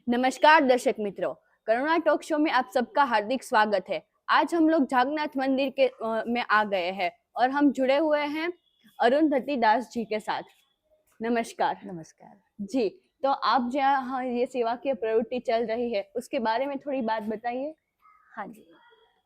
नमस्कार दर्शक मित्रों, करुणा टॉक शो में आप सबका हार्दिक स्वागत है। आज हम लोग जागनाथ मंदिर के में आ गए हैं और हम जुड़े हुए हैं अरुंधति दास जी के साथ। नमस्कार। नमस्कार जी, तो आप जहाँ ये सेवा की प्रवृत्ति चल रही है उसके बारे में थोड़ी बात बताइए। हाँ जी,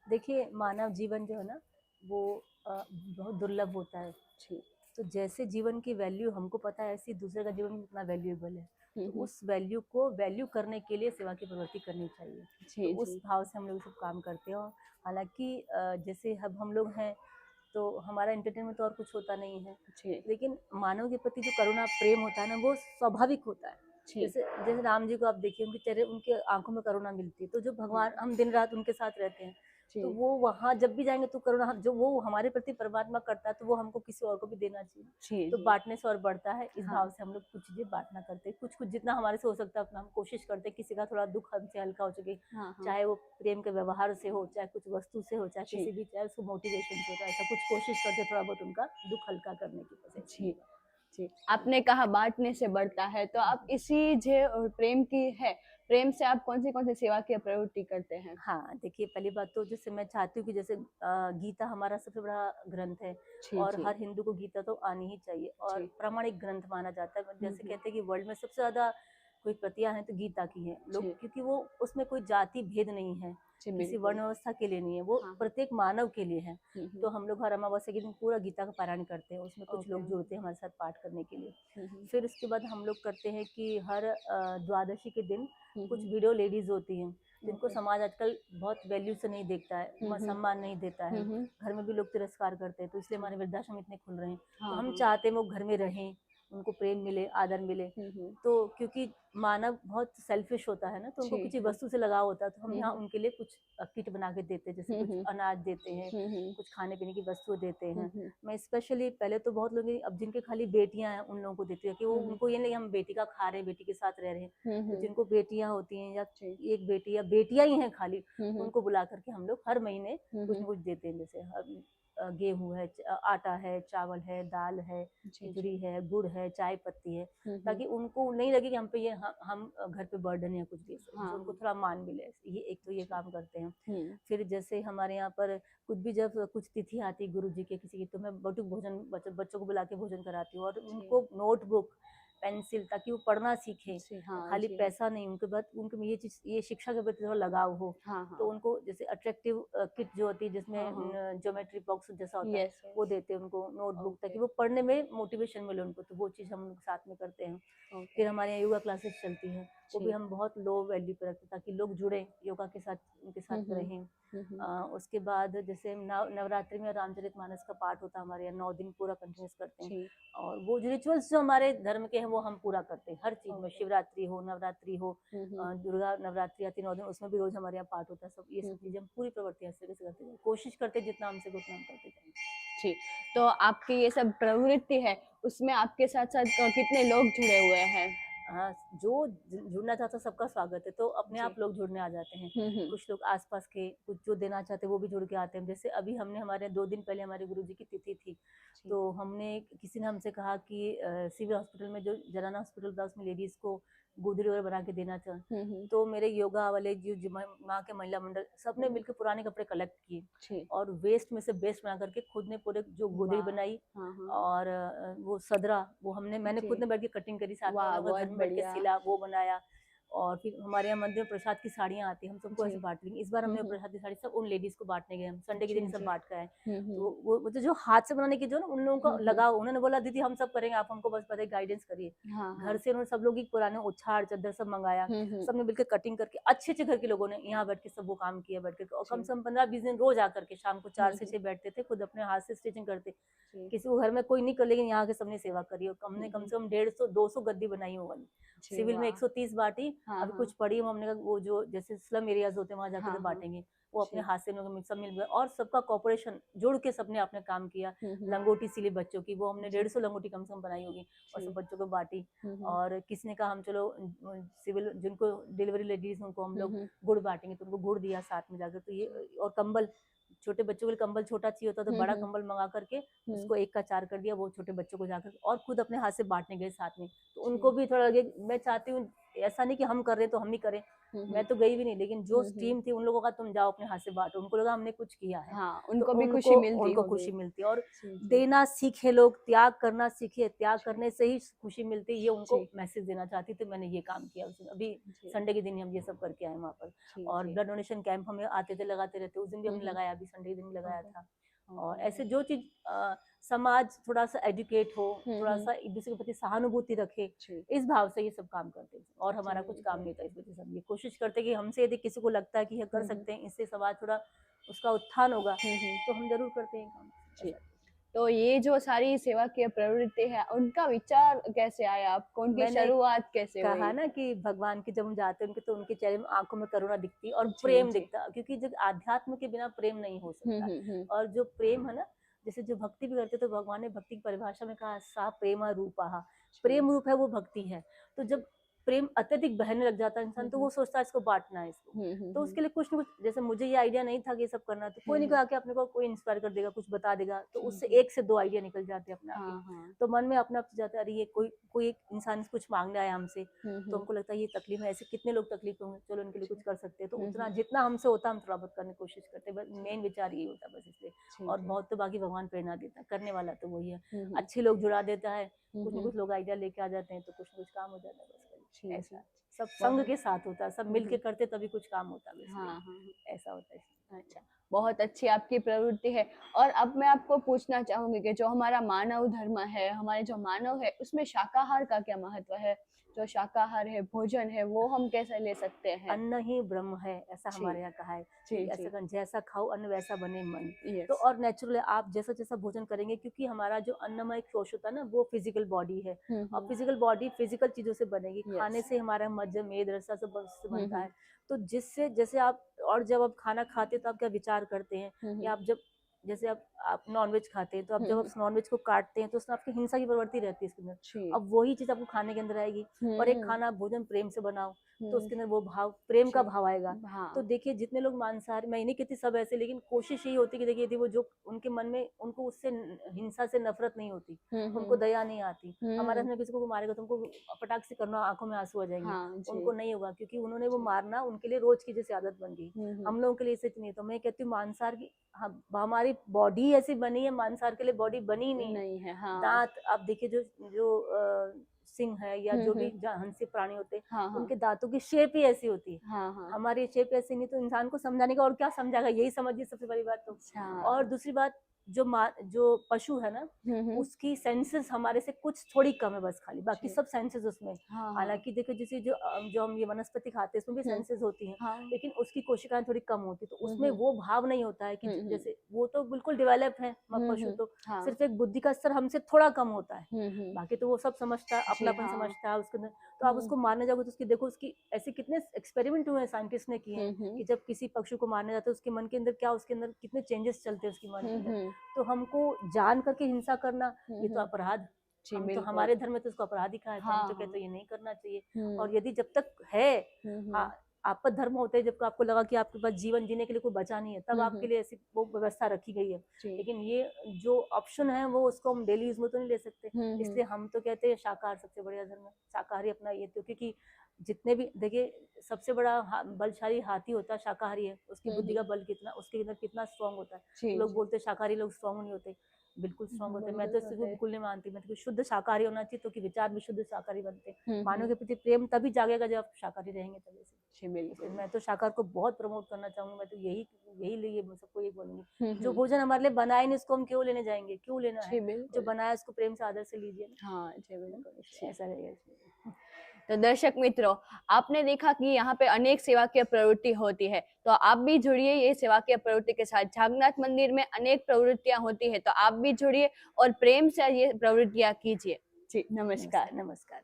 देखिए मानव जीवन जो है ना वो बहुत दुर्लभ होता है। जी तो जैसे जीवन की वैल्यू हमको पता है, ऐसी दूसरे का जीवन भी उतना वैल्यूएबल है। तो हम्म, उस वैल्यू को वैल्यू करने के लिए सेवा की प्रवृत्ति करनी चाहिए। तो जी उस जी भाव से हम लोग सब काम करते हैं। और हालांकि जैसे अब हम लोग हैं तो हमारा एंटरटेनमेंट तो और कुछ होता नहीं है, जी लेकिन मानव के प्रति जो करुणा प्रेम होता है ना वो स्वाभाविक होता है। जी जैसे जैसे राम जी को आप देखिए, उनके चेहरे, उनके आंखों में करुणा मिलती है। तो जो भगवान, हम दिन रात उनके साथ रहते हैं, तो जी वो वहाँ जब भी जाएंगे तो करुणा जो वो हमारे प्रति परमात्मा करता है तो वो हमको किसी और को भी देना चाहिए। जी तो जी बांटने से और बढ़ता है, इस हाँ भाव से हम लोग कुछ चीजें बांटना करते हैं। कुछ कुछ जितना हमारे से हो सकता है उतना हम कोशिश करते हैं, किसी का थोड़ा दुख हमसे हल्का हो सके। हाँ हाँ चाहे वो प्रेम के व्यवहार से हो, चाहे कुछ वस्तु से हो, चाहे जी किसी भी, चाहे उसको मोटिवेशन से हो, तो ऐसा कुछ कोशिश करते थोड़ा बहुत उनका दुख हल्का करने की वजह से। जी जी, आपने कहा बांटने से बढ़ता है, तो आप इसी जो प्रेम की है, प्रेम से आप कौन सी सेवा की प्रवृत्ति करते हैं? हाँ, देखिए पहली बात तो जैसे मैं चाहती हूँ कि जैसे गीता हमारा सबसे बड़ा ग्रंथ है जी और जी हर हिंदू को गीता तो आनी ही चाहिए और जी प्रामाणिक ग्रंथ माना जाता है। जैसे हम्म, कहते हैं कि वर्ल्ड में सबसे ज़्यादा कोई प्रतियां हैं तो गीता की है लोग, जी क्योंकि वो उसमें कोई जाति भेद नहीं है, जी किसी बिल्कुल। वर्ण व्यवस्था के लिए नहीं है, वो हाँ हाँ प्रत्येक मानव के लिए है। हम्म, तो हम लोग हर अमावस्या के दिन पूरा गीता का पारायण करते हैं, उसमें कुछ ओके लोग जुड़ते हैं हमारे साथ पाठ करने के लिए। हम्म फिर उसके बाद हम लोग करते हैं कि हर द्वादशी के दिन कुछ हम्म, विडो लेडीज होती हैं जिनको ओके समाज आजकल बहुत वैल्यू से नहीं देखता है, हम्म सम्मान नहीं देता है। हम्म, घर में भी लोग तिरस्कार करते हैं, तो इसलिए जी हमारे वृद्धाश्रम इतने खुल रहे हैं। तो हाँ हम हाँ चाहते हैं वो घर में रहें, उनको प्रेम मिले, आदर मिले। हम्म, तो क्योंकि मानव बहुत सेल्फिश होता है ना, तो उनको जी किसी हाँ वस्तु से लगाव होता है, तो हम यहाँ हम्म उनके लिए कुछ किट बना के देते हैं, जैसे कुछ हम्म अनाज देते हैं, हम्म कुछ खाने पीने की वस्तु देते हैं। हम्म मैं स्पेशली पहले तो बहुत लोग, अब जिनके खाली बेटियां हैं उन लोगों को देती है कि वो, हम्म उनको ये नहीं हम बेटी का खा रहे हैं, बेटी के साथ रह रहे हैं। तो हम्म, जिनको बेटियां होती हैं या जी एक बेटी या बेटियां ही हैं खाली, हम्म उनको बुला करके हम लोग हर महीने कुछ हम्म, न कुछ देते हैं। जैसे गेहूं है, आटा है, चावल है, दाल है, जी जी खिचड़ी है, गुड़ है, चाय पत्ती है, हम्म, ताकि उनको नहीं लगे कि हम पे ये हम घर पे बर्डन या कुछ भी, हाँ जो उनको हाँ थोड़ा मान मिले। ये एक तो ये जी काम करते हैं। हम्म फिर जैसे हमारे यहाँ पर कुछ भी, जब कुछ तिथि आती है गुरु जी के किसी की, तो मैं बटुक भोजन बच्चों को बुला के भोजन कराती हूँ और जी उनको नोटबुक, पेंसिल, ताकि वो पढ़ना सीखें। जी हाँ खाली जी पैसा नहीं, उनके बाद उनके में ये चीज, ये शिक्षा के प्रति थोड़ा लगाव हो। हाँ तो हाँ उनको जैसे अट्रैक्टिव किट जो होती है, हाँ हाँ जिसमें ज्योमेट्री बॉक्स जैसा होता है, यस वो यस देते हैं उनको, नोटबुक, ओके ताकि वो पढ़ने में मोटिवेशन मिले उनको। तो वो चीज़ हम लोग साथ में करते हैं। ओके फिर हमारे यहाँ योगा क्लासेस चलती हैं, वो भी जी हम बहुत लो वैल्यू पे रखते हैं, ताकि लोग जुड़े योगा के साथ, उनके साथ हम्म रहें। हम्म उसके बाद जैसे नवरात्रि में रामचरितमानस का पाठ होता है हमारे यहाँ, 9 दिन पूरा कंटिन्यूस करते हैं। जी और वो जो रिचुअल्स जो हमारे धर्म के हैं वो हम पूरा करते हैं हर चीज़ में, ओके शिवरात्रि हो, नवरात्रि हो, हम्म दुर्गा नवरात्रि आती 9 दिन, उसमें भी रोज हमारे यहाँ पाठ होता है। सब ये सब हम्म चीज़ें हम पूरी प्रवृत्ति इस तरीके से करते हैं, कोशिश करते हैं जितना हमसे उतना हम करते जाएंगे। जी, तो आपकी ये सब प्रवृत्ति है, उसमें आपके साथ-साथ कितने लोग जुड़े हुए हैं? हाँ, जो जुड़ना चाहता है सबका स्वागत है, तो अपने जी। आप लोग जुड़ने आ जाते हैं। हुँ। कुछ लोग आस-पास के, कुछ जो देना चाहते हैं वो भी जुड़ के आते हैं। जैसे अभी हमने, हमारे 2 दिन पहले हमारे गुरुजी की तिथि थी, जी। तो हमने, किसी ने हमसे कहा कि सिविल हॉस्पिटल में जो जनाना हॉस्पिटल था उसमें लेडीज़ को गोदरी वगैरह बना के देना था। हुँ। तो मेरे योगा वाले जो वहाँ के महिला मंडल, सबने हुँ। मिलकर पुराने कपड़े कलेक्ट किए जी। और वेस्ट में से बेस्ट बना करके खुद ने पूरे जो गोदरी वाह! बनाई। हाँ, हाँ। और वो सदरा, वो मैंने जी। खुद ने बैठ के कटिंग करी, साथ में वाह! उन्होंने घर बहुत में बैठ के बढ़िया। सिला, वो बनाया। और फिर हमारे यहाँ मंदिर में प्रसाद की साड़ियाँ आती हैं, हम सबको जी। ऐसे बांट देंगे। इस बार हमने हुँ। प्रसाद की साड़ी सब उन लेडीज को बांटने गए, हम संडे के दिन जी, ही सब जी। बांट के आए। हुँ। तो वो जो हाथ से बनाने की जो ना, उन लोगों का हुँ। लगाव, उन्होंने बोला दीदी हम सब करेंगे, आप हमको बस पता है गाइडेंस करिए। हाँ, घर हाँ। से उन्होंने सब लोग ही पुराने उछाड़ चादर सब मंगाया, हुँ। सबने मिलकर कटिंग करके, अच्छे अच्छे घर के लोगों ने यहाँ बैठ के सब वो काम किया बैठ के। और कम जी। से कम 15-20 दिन रोज आकर के शाम को 4 से हुँ। 6 बैठते थे, खुद अपने हाथ से स्टिचिंग करते। जी। किसी को घर में कोई नहीं कर, लेकिन यहाँ के सबने सेवा करी और हमने कम हुँ। से कम 150-200 गद्दी बनाई वो वाली। जी, सिविल में वाह! 130 बांटी, हाँ, अभी कुछ हाँ। पड़ी, हमने कहा वो जो जैसे स्लम एरियाज होते हैं वहाँ जाकर हाँ, के हाँ। बांटेंगे। वो अपने जी। हाथ से लोग सब मिल गए और सबका कॉपरेशन जुड़ के सबने अपने काम किया। हुँ। लंगोटी सिली बच्चों की, वो हमने जी। 150 लंगोटी कम से कम बनाई होगी और जी। सब बच्चों को बांटी। हुँ। और किसी ने कहा हम चलो सिविल जिनको डिलीवरी लेडीज उनको हम लोग हुँ। गुड़ बांटेंगे, तो उनको गुड़ दिया साथ में जाकर। तो ये, और कंबल, छोटे बच्चों के लिए कंबल छोटा चाहिए होता तो बड़ा हुँ। कंबल मंगा करके हुँ। उसको 1 का 4 कर दिया, वो छोटे बच्चों को जाकर, और खुद अपने हाथ से बांटने गए साथ में। तो जी। उनको भी थोड़ा लगे, मैं चाहती हूँ ऐसा नहीं कि हम कर रहे तो हम ही करें, मैं तो गई भी नहीं, लेकिन जो टीम थी उन लोगों का तुम जाओ अपने हाथ से बांटो, उनको लगा हमने कुछ किया है। हाँ, तो उनको भी खुशी मिलती उनको होगी। खुशी मिलती है, और जी, जी, देना सीखे लोग, त्याग करना सीखे, त्याग जी, करने से ही खुशी मिलती है, ये उनको जी, मैसेज देना चाहती थी। मैंने ये काम किया उस दिन, अभी जी, संडे के दिन ही हम ये सब करके आए वहाँ पर। जी, और जी। ब्लड डोनेशन कैंप हमें आते थे, लगाते रहते, उस दिन भी हमने हम्म, लगाया, अभी संडे के दिन भी लगाया ओके, था। और ओके, ऐसे जो चीज समाज थोड़ा सा एजुकेट हो, थोड़ा हम्म, सा एक दूसरे के प्रति सहानुभूति रखे, जी, इस भाव से ये सब काम करते थे, और जी, हमारा कुछ काम जी, नहीं था। इस वजह से हम ये कोशिश करते कि हमसे यदि किसी को लगता है कि ये कर सकते हैं, इससे समाज थोड़ा उसका उत्थान होगा, हम्म, तो हम जरूर करते हैं काम। जी। ऐसा। तो ये जो सारी सेवा की प्रवृत्ति है, उनका विचार कैसे आया आपको? उनकी मैंने शुरुआत कैसे कहा हुई? ना कि भगवान के जब हम जाते हैं उनके, तो उनके चेहरे में आंखों में करुणा दिखती और जी, प्रेम जी। दिखता, क्योंकि जब अध्यात्म के बिना प्रेम नहीं हो सकता। हम्म। और जो प्रेम है ना, जैसे जो भक्ति भी करते, तो भगवान ने भक्ति की परिभाषा में कहा, सा प्रेम रूपा, जी। प्रेम रूप है वो भक्ति है। तो जब प्रेम अत्यधिक बहने लग जाता है इंसान, तो हम्म, वो सोचता है इसको बांटना है इसको। तो हम्म, उसके लिए कुछ ना कुछ, जैसे मुझे ये आइडिया नहीं था कि ये सब करना, तो कोई नहीं हम्म, कहा कि अपने को कोई इंस्पायर कर देगा, कुछ बता देगा, तो जी, उससे जी। 1 से 2 आइडिया निकल जाते हैं अपने आप ही। हाँ, हाँ। तो मन में अपने आप से जाता है, अरे ये कोई कोई एक इंसान कुछ मांगने आया हमसे, तो हम्म, हमको लगता है ये तकलीफ है, ऐसे कितने लोग तकलीफ होंगे, चलो इनके लिए जी, कुछ कर सकते हैं। तो उतना हम्म, जितना हमसे होता है हम थोड़ा बहुत करने की कोशिश करते हैं, बस मेन विचार यही होता है बस, इसलिए। जी, और जी। बहुत तो बाकी भगवान प्रेरणा देता है, करने वाला तो वही है। हम्म, अच्छे लोग जुड़ा देता है, कुछ ना हम्म, कुछ लोग आइडिया लेके आ जाते हैं, तो कुछ ना कुछ काम हो जाता है बस, जी, ऐसा जी। है। सब संग बहुत के साथ होता है, सब मिल के करते तभी कुछ काम होता है, हाँ, इसलिए हाँ, ऐसा होता है। अच्छा, बहुत अच्छी आपकी प्रवृत्ति है। और अब मैं आपको पूछना चाहूंगी कि जो हमारा मानव धर्म है, हमारे जो मानव है, उसमें शाकाहार का क्या महत्व है? जो शाकाहार है, भोजन है, वो हम कैसे ले सकते हैं? अन्न ही ब्रह्म है, ऐसा जी, हमारे यहाँ कहा है जी, कि ऐसा जी। जैसा खाओ अन्न वैसा बने मन। तो यस। और नेचुरल आप जैसा जैसा भोजन करेंगे, क्योंकि हमारा जो अन्नमय कोश होता है ना, वो फिजिकल बॉडी है, और फिजिकल बॉडी फिजिकल चीजों से बनेगी, खाने यस। से हमारा मज्ज मेद रसा सब उससे बनता हम्म, है। तो जिससे जैसे आप, और जब आप खाना खाते हैं तो आप क्या विचार करते हैं, या आप जब, जैसे आप नॉनवेज खाते हैं, तो आप जब आप नॉनवेज को काटते हैं, तो उसमें आपकी हिंसा की प्रवृत्ति रहती है इसके अंदर। जी। अब वही चीज आपको खाने के अंदर आएगी। और एक खाना भोजन प्रेम से बनाओ, तो उसके अंदर वो भाव, प्रेम का जी। भाव आएगा। हाँ। तो देखिए जितने लोग मांसाहारी, मैं नहीं कहती सब ऐसे, लेकिन कोशिश यही होती है कि देखिए यदि वो जो उनके मन में, उनको उससे हिंसा से नफरत नहीं होती, उनको दया नहीं आती। हमारे हम्म। इसमें किसी को मारेगा तुमको पटाख से करना, आंखों में आंसू आ जाएंगे, हाँ जी। उनको नहीं होगा, क्योंकि उन्होंने वो जी। मारना उनके लिए रोज की जैसे आदत बन गई। हम्म। हम लोगों के लिए इसे नहीं। तो मैं कहती हूँ मांसाहार की, हमारी बॉडी ऐसी बनी है, मांसाहार के लिए बॉडी बनी ही नहीं है। नहीं है। हाँ। दांत आप देखिए, जो जो सिंह है, या जो भी हम्म। हंसी प्राणी होते हैं, हाँ, हाँ, उनके दांतों की शेप ही ऐसी होती है। हाँ, हाँ। हमारी शेप ऐसी नहीं, तो इंसान को समझाने का और क्या समझाएगा, यही समझिए सबसे बड़ी बात तो। अच्छा। और दूसरी बात, जो पशु है ना, हम्म। उसकी सेंसेस हमारे से कुछ थोड़ी कम है, बस खाली बाकी जी। सब सेंसेस उसमें। हाँ, हाँ। हालांकि देखो, जैसे जो हम ये वनस्पति खाते हैं, उसमें भी हम्म। सेंसेस होती हैं, हाँ। लेकिन उसकी कोशिकाएं थोड़ी कम होती, तो उसमें हम्म। वो भाव नहीं होता है कि हम्म। जैसे वो तो बिल्कुल डेवलप है पशु तो, हाँ। सिर्फ एक बुद्धि का स्तर हमसे थोड़ा कम होता है। हम्म। बाकी तो वो सब समझता है, जी। अपनापन हाँ। समझता है उसके अंदर। तो आप उसको मारने जाओगे, तो उसकी देखो, उसकी ऐसे कितने एक्सपेरिमेंट हुए हैं, साइंटिस्ट ने किए हैं, हम्म। कि जब किसी पक्षी को मारने जाते हैं, उसके मन के अंदर क्या, उसके अंदर कितने चेंजेस चलते हैं उसके मन के अंदर। हम्म। तो हमको जान करके हिंसा करना, ये तो हम्म। अपराध। जी, हम तो, बिल्कुल। हमारे धर्म में तो उसको अपराध ही कहा है, तो हम हाँ, तो हाँ। कहते हैं ये नहीं करना चाहिए। हम्म। और यदि जब तक है, हम्म। आपका धर्म होता है, जब आपको लगा कि आपके पास जीवन जीने के लिए कोई बचा नहीं है, तब आपके लिए ऐसी वो व्यवस्था रखी गई है। जी। लेकिन ये जो ऑप्शन है, वो उसको हम डेली यूज में तो नहीं ले सकते। हम्म। इसलिए हम तो कहते हैं शाकाहार सबसे बढ़िया धर्म है, शाकाहारी अपना ये तो, क्योंकि जितने भी देखिए, सबसे बड़ा बलशाली हाथी होता है शाकाहारी है, उसकी बुद्धि का बल कितना, उसके अंदर कितना स्ट्रांग होता है। जी, लोग जी। बोलते हैं शाकाहारी लोग स्ट्रांग नहीं होते, बिल्कुल स्ट्रांग होते हैं। मैं तो बिल्कुल इसको होते हैं। बिल्कुल नहीं मानती, मैं तो शुद्ध शाकाहारी होना चाहिए, तो कि विचार भी शुद्ध शाकाहारी बनते हैं। मानव हम्म। के प्रति प्रेम तभी जागेगा जब आप शाकाहारी रहेंगे, तभी से। जी, इसलिए बिल्कुल। मैं तो शाकाहार को बहुत प्रमोट करना चाहूंगी। मैं तो यही यही लिए सबको यही बोलूंगी, जो हम्म। भोजन हमारे लिए बनाए नहीं, उसको हम क्यों लेने जाएंगे, क्यों लेना है। जी, जो बिल्कुल। बनाया उसको प्रेम से आदर से लीजिए ना। हाँ जी, बिल्कुल। इसलिए जी। ऐसा रहेगा इसमें। तो दर्शक मित्रों, आपने देखा कि यहाँ पे अनेक सेवा की प्रवृत्ति होती है, तो आप भी जुड़िए ये सेवा की प्रवृत्ति के साथ। जागनाथ मंदिर में अनेक प्रवृत्तियां होती है, तो आप भी जुड़िए और प्रेम से ये प्रवृत्तियां कीजिए। जी, नमस्कार। नमस्कार।